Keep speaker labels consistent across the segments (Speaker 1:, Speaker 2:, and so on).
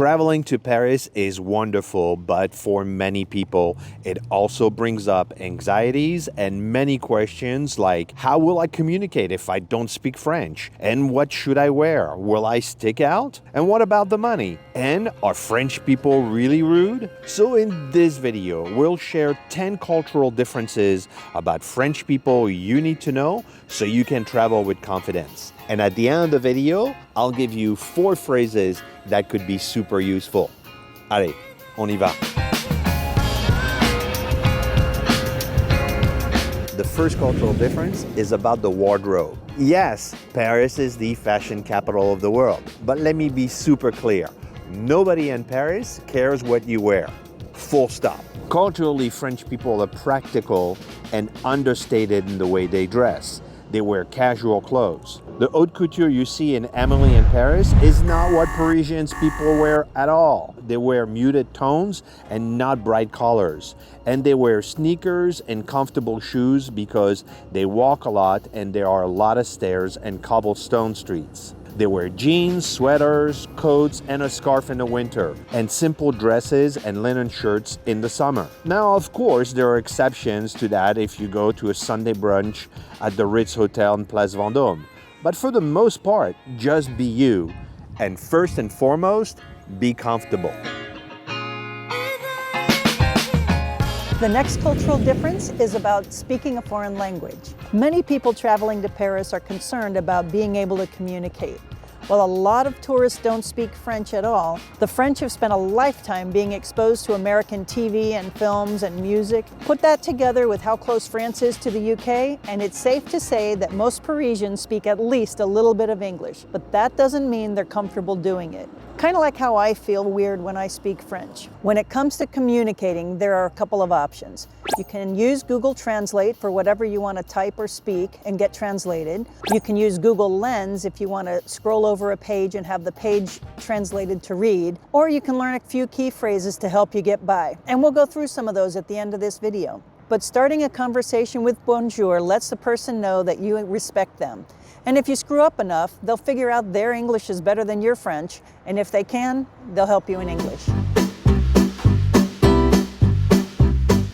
Speaker 1: Traveling to Paris is wonderful, but for many people, it also brings up anxieties and many questions like, how will I communicate if I don't speak French? And what should I wear? Will I stick out? And what about the money? And are French people really rude? So in this video, we'll share 10 cultural differences about French people you need to know so you can travel with confidence. And at the end of the video, I'll give you 4 phrases that could be super useful. Allez, on y va. The first cultural difference is about the wardrobe. Yes, Paris is the fashion capital of the world, but let me be super clear. Nobody in Paris cares what you wear. Full stop. Culturally, French people are practical and understated in the way they dress. They wear casual clothes. The haute couture you see in Emily in Paris is not what Parisians people wear at all. They wear muted tones and not bright colors. And they wear sneakers and comfortable shoes because they walk a lot and there are a lot of stairs and cobblestone streets. They wear jeans, sweaters, coats, and a scarf in the winter, and simple dresses and linen shirts in the summer. Now, of course, there are exceptions to that if you go to a Sunday brunch at the Ritz Hotel in Place Vendôme. But for the most part, just be you, and first and foremost, be comfortable.
Speaker 2: The next cultural difference is about speaking a foreign language. Many people traveling to Paris are concerned about being able to communicate. While a lot of tourists don't speak French at all, the French have spent a lifetime being exposed to American TV and films and music. Put that together with how close France is to the UK, and it's safe to say that most Parisians speak at least a little bit of English, but that doesn't mean they're comfortable doing it. Kind of like how I feel weird when I speak French. When it comes to communicating, there are a couple of options. You can use Google Translate for whatever you want to type or speak and get translated. You can use Google Lens if you want to scroll over a page and have the page translated to read, or you can learn a few key phrases to help you get by. And we'll go through some of those at the end of this video. But starting a conversation with bonjour lets the person know that you respect them. And if you screw up enough, they'll figure out their English is better than your French, and if they can, they'll help you in English.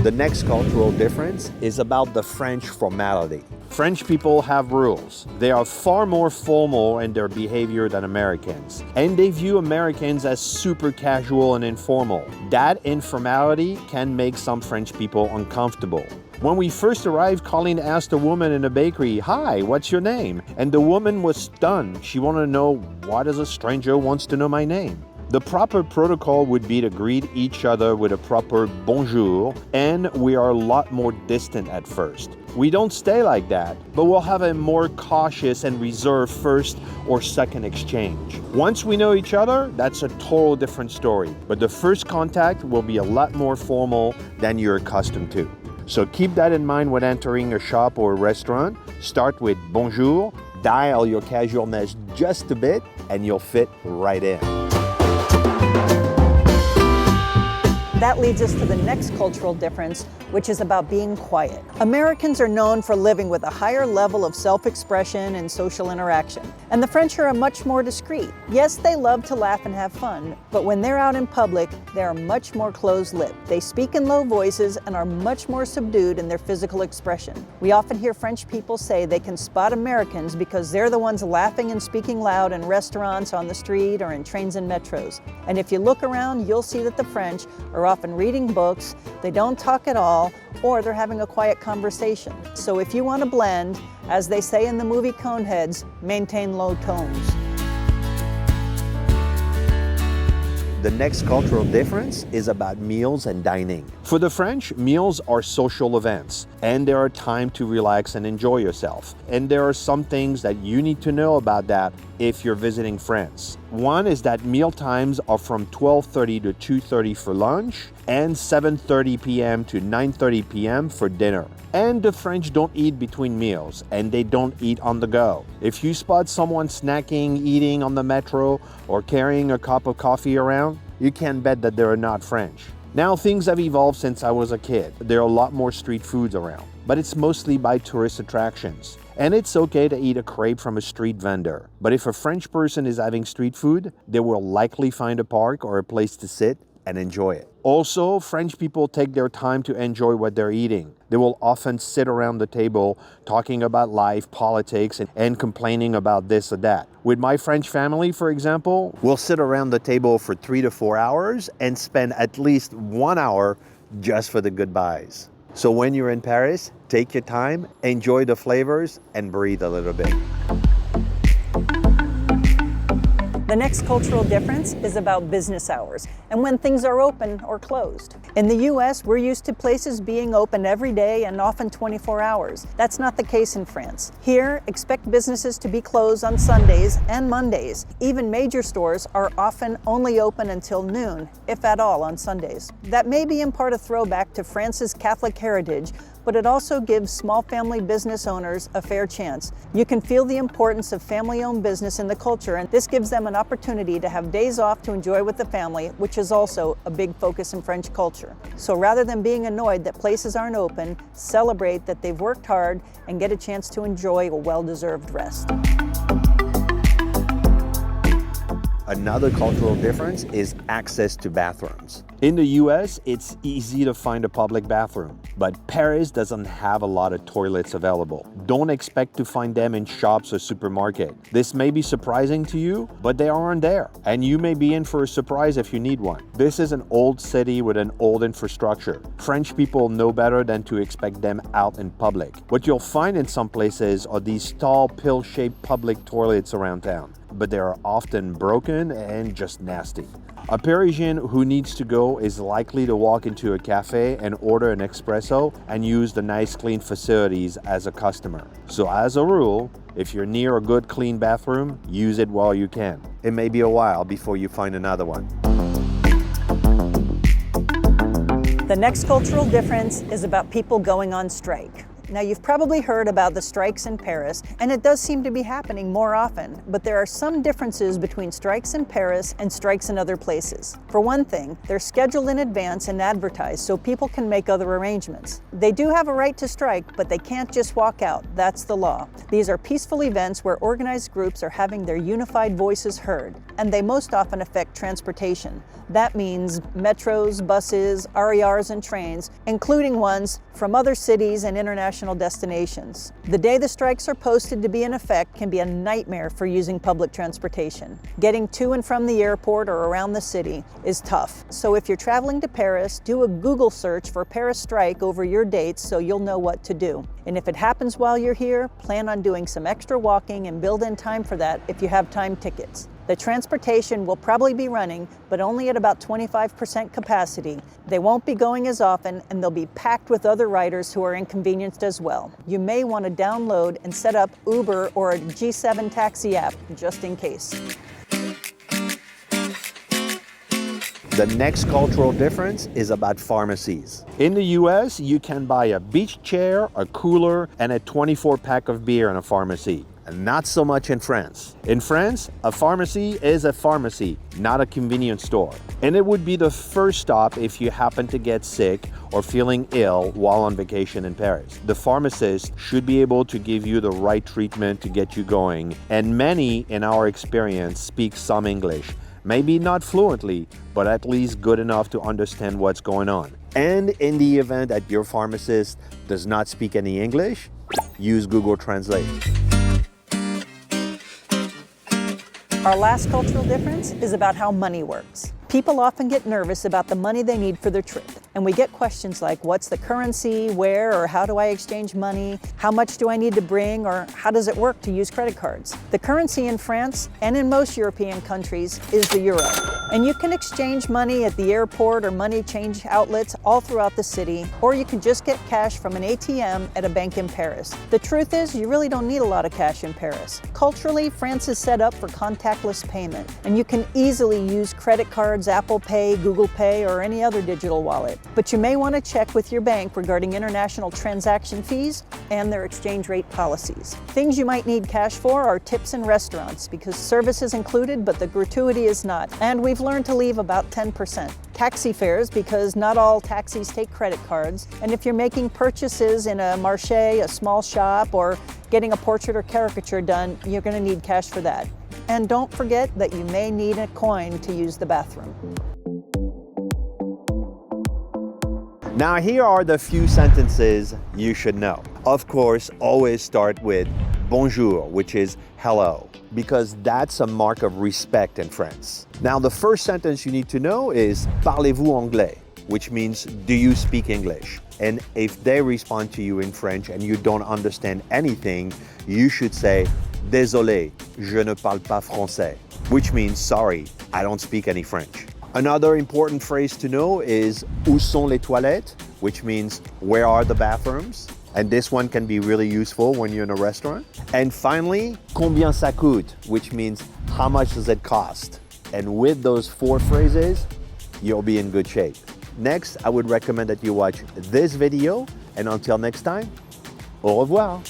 Speaker 1: The next cultural difference is about the French formality. French people have rules. They are far more formal in their behavior than Americans, and they view Americans as super casual and informal. That informality can make some French people uncomfortable. When we first arrived, Colleen asked a woman in a bakery, "Hi, what's your name?" And the woman was stunned. She wanted to know, why does a stranger wants to know my name? The proper protocol would be to greet each other with a proper bonjour, and we are a lot more distant at first. We don't stay like that, but we'll have a more cautious and reserved first or second exchange. Once we know each other, that's a total different story, but the first contact will be a lot more formal than you're accustomed to. So keep that in mind when entering a shop or a restaurant. Start with bonjour, dial your casualness just a bit, and you'll fit right in.
Speaker 2: That leads us to the next cultural difference, which is about being quiet. Americans are known for living with a higher level of self-expression and social interaction, and the French are much more discreet. Yes, they love to laugh and have fun, but when they're out in public, they are much more closed-lipped. They speak in low voices and are much more subdued in their physical expression. We often hear French people say they can spot Americans because they're the ones laughing and speaking loud in restaurants, on the street, or in trains and metros. And if you look around, you'll see that the French are often reading books, they don't talk at all, or they're having a quiet conversation. So if you want to blend, as they say in the movie Coneheads, maintain low tones.
Speaker 1: The next cultural difference is about meals and dining. For the French, meals are social events, and they are a time to relax and enjoy yourself. And there are some things that you need to know about that if you're visiting France. One is that meal times are from 12:30 to 2:30 for lunch and 7:30 p.m. to 9:30 p.m. for dinner. And the French don't eat between meals, and they don't eat on the go. If you spot someone snacking, eating on the metro, or carrying a cup of coffee around, you can bet that they're not French. Now things have evolved since I was a kid. There are a lot more street foods around, but it's mostly by tourist attractions. And it's okay to eat a crepe from a street vendor. But if a French person is having street food, they will likely find a park or a place to sit and enjoy it. Also, French people take their time to enjoy what they're eating. They will often sit around the table talking about life, politics, and complaining about this or that. With my French family, for example, we'll sit around the table for 3 to 4 hours and spend at least 1 hour just for the goodbyes. So when you're in Paris, take your time, enjoy the flavors, and breathe a little bit.
Speaker 2: The next cultural difference is about business hours and when things are open or closed. In the US, we're used to places being open every day and often 24 hours. That's not the case in France. Here, expect businesses to be closed on Sundays and Mondays. Even major stores are often only open until noon, if at all, on Sundays. That may be in part a throwback to France's Catholic heritage, but it also gives small family business owners a fair chance. You can feel the importance of family-owned business in the culture, and this gives them an opportunity to have days off to enjoy with the family, which is also a big focus in French culture. So rather than being annoyed that places aren't open, celebrate that they've worked hard and get a chance to enjoy a well-deserved rest.
Speaker 1: Another cultural difference is access to bathrooms. In the US, it's easy to find a public bathroom, but Paris doesn't have a lot of toilets available. Don't expect to find them in shops or supermarkets. This may be surprising to you, but they aren't there, and you may be in for a surprise if you need one. This is an old city with an old infrastructure. French people know better than to expect them out in public. What you'll find in some places are these tall, pill-shaped public toilets around town, but they are often broken and just nasty. A Parisian who needs to go is likely to walk into a cafe and order an espresso and use the nice clean facilities as a customer. So as a rule, if you're near a good clean bathroom, use it while you can. It may be a while before you find another one.
Speaker 2: The next cultural difference is about people going on strike. Now, you've probably heard about the strikes in Paris, and it does seem to be happening more often, but there are some differences between strikes in Paris and strikes in other places. For one thing, they're scheduled in advance and advertised so people can make other arrangements. They do have a right to strike, but they can't just walk out. That's the law. These are peaceful events where organized groups are having their unified voices heard, and they most often affect transportation. That means metros, buses, RERs, and trains, including ones from other cities and international destinations. The day the strikes are posted to be in effect can be a nightmare for using public transportation. Getting to and from the airport or around the city is tough. So if you're traveling to Paris, do a Google search for Paris strike over your dates so you'll know what to do. And if it happens while you're here, plan on doing some extra walking and build in time for that if you have time tickets. The transportation will probably be running, but only at about 25% capacity. They won't be going as often, and they'll be packed with other riders who are inconvenienced as well. You may want to download and set up Uber or a G7 taxi app, just in case.
Speaker 1: The next cultural difference is about pharmacies. In the US, you can buy a beach chair, a cooler, and a 24-pack of beer in a pharmacy. Not so much in France. In France, a pharmacy is a pharmacy, not a convenience store. And it would be the first stop if you happen to get sick or feeling ill while on vacation in Paris. The pharmacist should be able to give you the right treatment to get you going, and many, in our experience, speak some English. Maybe not fluently, but at least good enough to understand what's going on. And in the event that your pharmacist does not speak any English, use Google Translate.
Speaker 2: Our last cultural difference is about how money works. People often get nervous about the money they need for their trip, and we get questions like, what's the currency, where or how do I exchange money, how much do I need to bring, or how does it work to use credit cards? The currency in France and in most European countries is the euro, and you can exchange money at the airport or money change outlets all throughout the city, or you can just get cash from an ATM at a bank in Paris. The truth is, you really don't need a lot of cash in Paris. Culturally, France is set up for contactless payment, and you can easily use credit cards, Apple Pay, Google Pay, or any other digital wallet. But you may want to check with your bank regarding international transaction fees and their exchange rate policies. Things you might need cash for are tips in restaurants because service is included but the gratuity is not. And we've learned to leave about 10%. Taxi fares because not all taxis take credit cards. And if you're making purchases in a marché, a small shop, or getting a portrait or caricature done, you're going to need cash for that. And don't forget that you may need a coin to use the bathroom.
Speaker 1: Now here are the few sentences you should know. Of course, always start with bonjour, which is hello, because that's a mark of respect in France. Now the first sentence you need to know is parlez-vous anglais, which means do you speak English? And if they respond to you in French and you don't understand anything, you should say désolé, je ne parle pas français, which means sorry, I don't speak any French. Another important phrase to know is où sont les toilettes, which means where are the bathrooms? And this one can be really useful when you're in a restaurant. And finally, combien ça coûte, which means how much does it cost? And with those 4 phrases, you'll be in good shape. Next, I would recommend that you watch this video, and until next time, au revoir.